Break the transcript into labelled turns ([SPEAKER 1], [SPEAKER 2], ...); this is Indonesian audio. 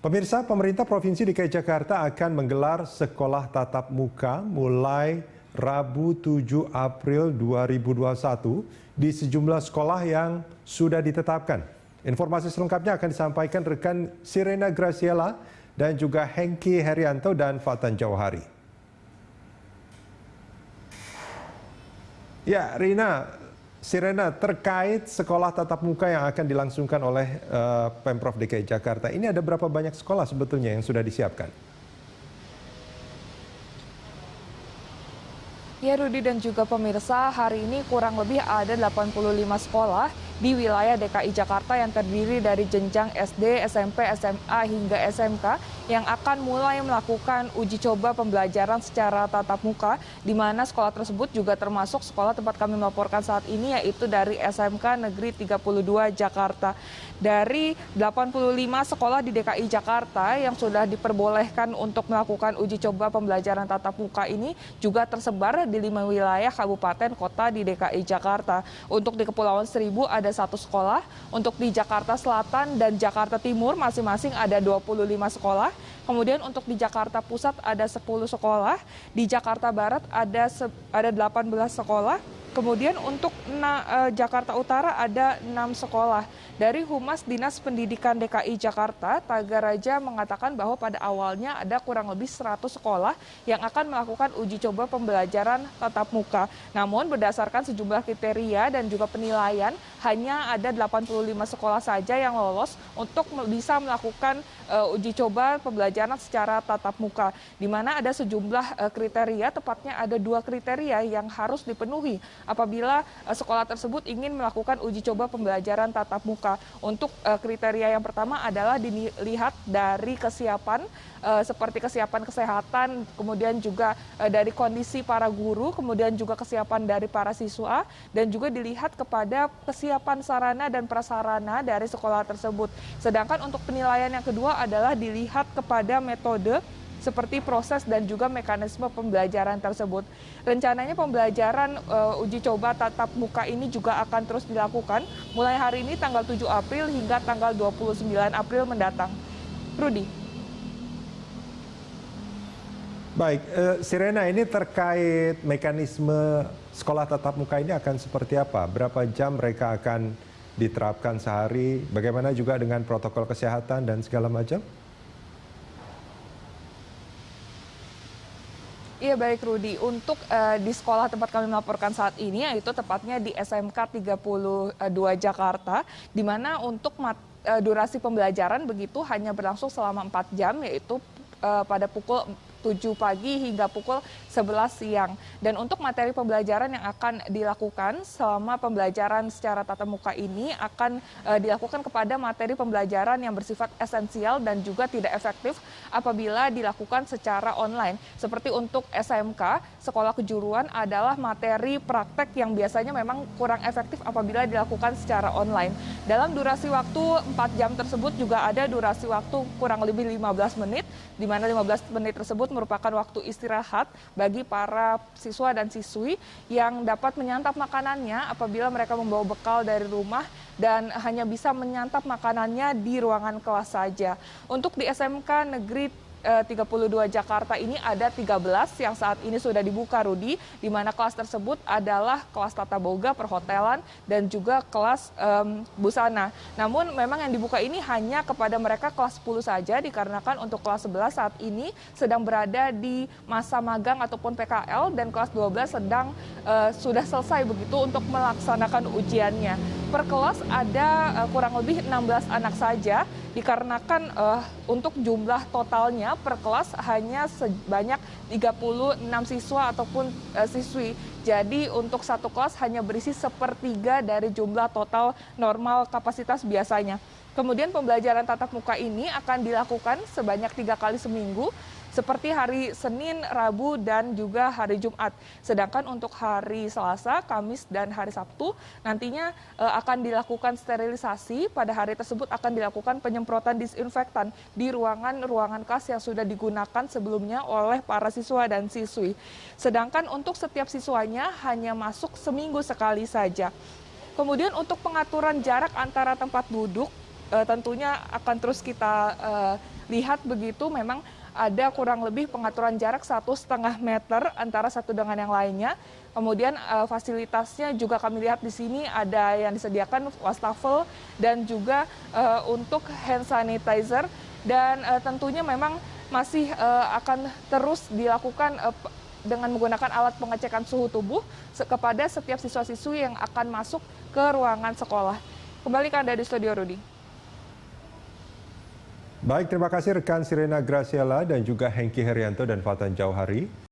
[SPEAKER 1] Pemirsa, pemerintah Provinsi DKI Jakarta akan menggelar sekolah tatap muka mulai Rabu 7 April 2021 di sejumlah sekolah yang sudah ditetapkan. Informasi selengkapnya akan disampaikan rekan Sirena Graciela dan juga Hengki Herianto dan Fatan Jauhari. Ya, Rina, Sirena, terkait sekolah tatap muka yang akan dilangsungkan oleh Pemprov DKI Jakarta, ini ada berapa banyak sekolah sebetulnya yang sudah disiapkan?
[SPEAKER 2] Ya Rudi dan juga pemirsa, hari ini kurang lebih ada 85 sekolah di wilayah DKI Jakarta yang terdiri dari jenjang SD, SMP, SMA hingga SMK yang akan mulai melakukan uji coba pembelajaran secara tatap muka, di mana sekolah tersebut juga termasuk sekolah tempat kami melaporkan saat ini, yaitu dari SMK Negeri 32 Jakarta. Dari 85 sekolah di DKI Jakarta yang sudah diperbolehkan untuk melakukan uji coba pembelajaran tatap muka ini juga tersebar di 5 wilayah kabupaten kota di DKI Jakarta. Untuk di Kepulauan Seribu ada 1 sekolah, untuk di Jakarta Selatan dan Jakarta Timur masing-masing ada 25 sekolah. Kemudian untuk di Jakarta Pusat ada 10 sekolah, di Jakarta Barat ada 18 sekolah. Kemudian untuk Jakarta Utara ada 6 sekolah. Dari Humas Dinas Pendidikan DKI Jakarta, Tagaraja mengatakan bahwa pada awalnya ada kurang lebih 100 sekolah yang akan melakukan uji coba pembelajaran tatap muka. Namun berdasarkan sejumlah kriteria dan juga penilaian, hanya ada 85 sekolah saja yang lolos untuk bisa melakukan uji coba pembelajaran secara tatap muka. Di mana ada sejumlah kriteria, tepatnya ada 2 kriteria yang harus dipenuhi apabila sekolah tersebut ingin melakukan uji coba pembelajaran tatap muka. Untuk kriteria yang pertama adalah dilihat dari kesiapan, seperti kesiapan kesehatan, kemudian juga dari kondisi para guru, kemudian juga kesiapan dari para siswa, dan juga dilihat kepada kesiapan sarana dan prasarana dari sekolah tersebut. Sedangkan untuk penilaian yang kedua adalah dilihat kepada metode, seperti proses dan juga mekanisme pembelajaran tersebut. Rencananya pembelajaran uji coba tatap muka ini juga akan terus dilakukan mulai hari ini tanggal 7 April hingga tanggal 29 April mendatang. Rudi.
[SPEAKER 1] Baik, Sirena, ini terkait mekanisme sekolah tatap muka ini akan seperti apa? Berapa jam mereka akan diterapkan sehari? Bagaimana juga dengan protokol kesehatan dan segala macam?
[SPEAKER 2] Iya baik Rudi, untuk di sekolah tempat kami melaporkan saat ini, yaitu tepatnya di SMK 32 Jakarta, di mana untuk durasi pembelajaran begitu hanya berlangsung selama 4 jam, yaitu pada pukul 7 pagi hingga pukul 11 siang. Dan untuk materi pembelajaran yang akan dilakukan selama pembelajaran secara tatap muka ini akan dilakukan kepada materi pembelajaran yang bersifat esensial dan juga tidak efektif apabila dilakukan secara online. Seperti untuk SMK, sekolah kejuruan adalah materi praktek yang biasanya memang kurang efektif apabila dilakukan secara online. Dalam durasi waktu 4 jam tersebut juga ada durasi waktu kurang lebih 15 menit, di mana 15 menit tersebut merupakan waktu istirahat bagi para siswa dan siswi yang dapat menyantap makanannya apabila mereka membawa bekal dari rumah dan hanya bisa menyantap makanannya di ruangan kelas saja. Untuk di SMK Negeri 32 Jakarta ini ada 13 yang saat ini sudah dibuka, Rudi, di mana kelas tersebut adalah kelas tata boga, perhotelan, dan juga kelas busana. Namun memang yang dibuka ini hanya kepada mereka kelas 10 saja, dikarenakan untuk kelas 11 saat ini sedang berada di masa magang ataupun PKL, dan kelas 12 sudah selesai begitu untuk melaksanakan ujiannya. Per kelas ada kurang lebih 16 anak saja, dikarenakan untuk jumlah totalnya per kelas hanya sebanyak 36 siswa ataupun siswi. Jadi untuk satu kelas hanya berisi 1/3 dari jumlah total normal kapasitas biasanya. Kemudian pembelajaran tatap muka ini akan dilakukan sebanyak 3 kali seminggu, seperti hari Senin, Rabu, dan juga hari Jumat. Sedangkan untuk hari Selasa, Kamis, dan hari Sabtu nantinya akan dilakukan sterilisasi. Pada hari tersebut akan dilakukan penyemprotan disinfektan di ruangan-ruangan kelas yang sudah digunakan sebelumnya oleh para siswa dan siswi. Sedangkan untuk setiap siswanya hanya masuk seminggu sekali saja. Kemudian untuk pengaturan jarak antara tempat duduk, tentunya akan terus kita lihat begitu memang ada kurang lebih pengaturan jarak 1,5 meter antara satu dengan yang lainnya. Kemudian fasilitasnya juga kami lihat di sini ada yang disediakan wastafel dan juga untuk hand sanitizer, dan tentunya memang masih akan terus dilakukan dengan menggunakan alat pengecekan suhu tubuh kepada setiap siswa-siswi yang akan masuk ke ruangan sekolah. Kembali ke Anda di studio, Rudi.
[SPEAKER 1] Baik, terima kasih rekan Sirena Graciela dan juga Hengki Herianto dan Fatan Jauhari.